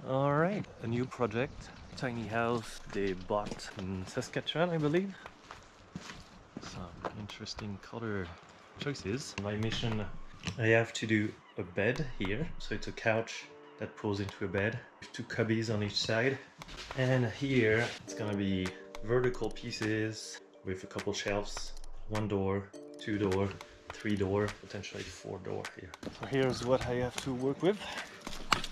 Alright, a new project, tiny house they bought in Saskatchewan, I believe. Some interesting color choices. My mission, I have to do a bed here, so it's a couch that pulls into a bed with two cubbies on each side, and here it's gonna be vertical pieces with a couple shelves, 1 door, 2 door, 3 door, potentially 4 door here. So here's what I have to work with.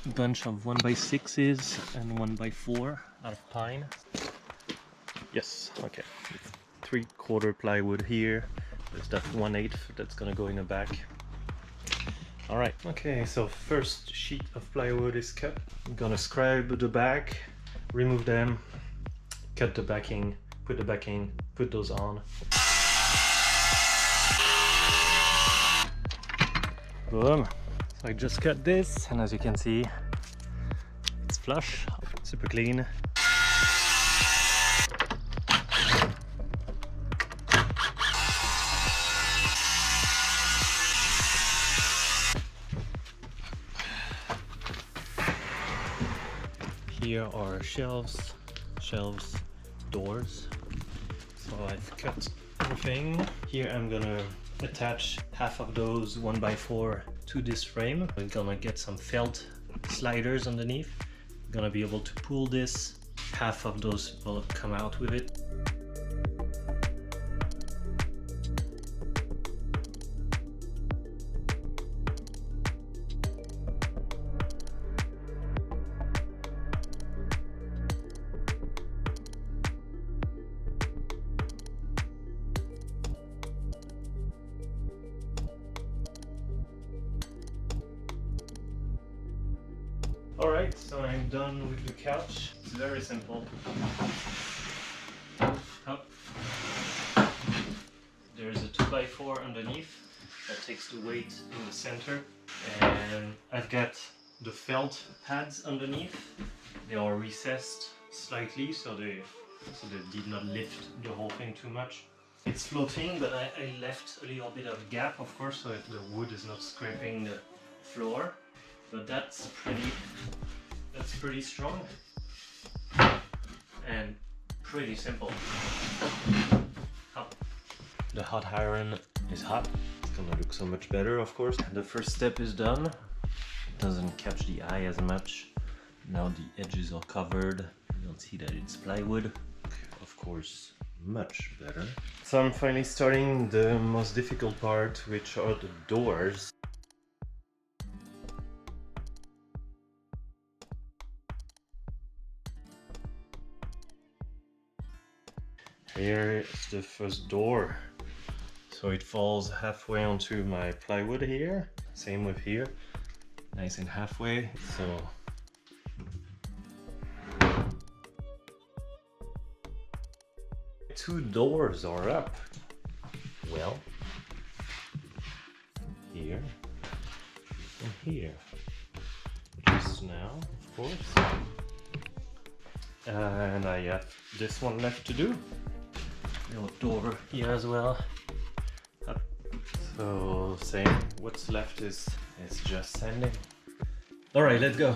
A bunch of 1x6s and 1x4 out of pine. Yes, okay. 3/4 plywood here. There's that 1/8 that's gonna go in the back. Alright, okay, so first sheet of plywood is cut. I'm gonna scribe the back, remove them, cut the backing, put the backing, put those on. Boom! So I just cut this, and as you can see, it's flush, super clean. Here are shelves, doors. So I've cut everything. Here I'm gonna attach half of those 1x4 to this frame. We're gonna get some felt sliders underneath. Gonna be able to pull this. Half of those will come out with it. Alright, so I'm done with the couch. It's very simple. Up. There's a 2x4 underneath that takes the weight in the center. And I've got the felt pads underneath. They are recessed slightly so they did not lift the whole thing too much. It's floating, but I left a little bit of gap, of course, so the wood is not scraping the floor. But that's pretty strong and pretty simple. Up. The hot iron is hot. It's gonna look so much better, of course. The first step is done. It doesn't catch the eye as much. Now the edges are covered. You don't see that it's plywood. Of course, much better. So I'm finally starting the most difficult part, which are the doors. Here is the first door. So it falls halfway onto my plywood here. Same with here. Nice and halfway. So two doors are up. Well, here and here. Just now, of course. And I have this one left to do. Little door here as well. Up. So same. What's left is just sanding. All right, let's go.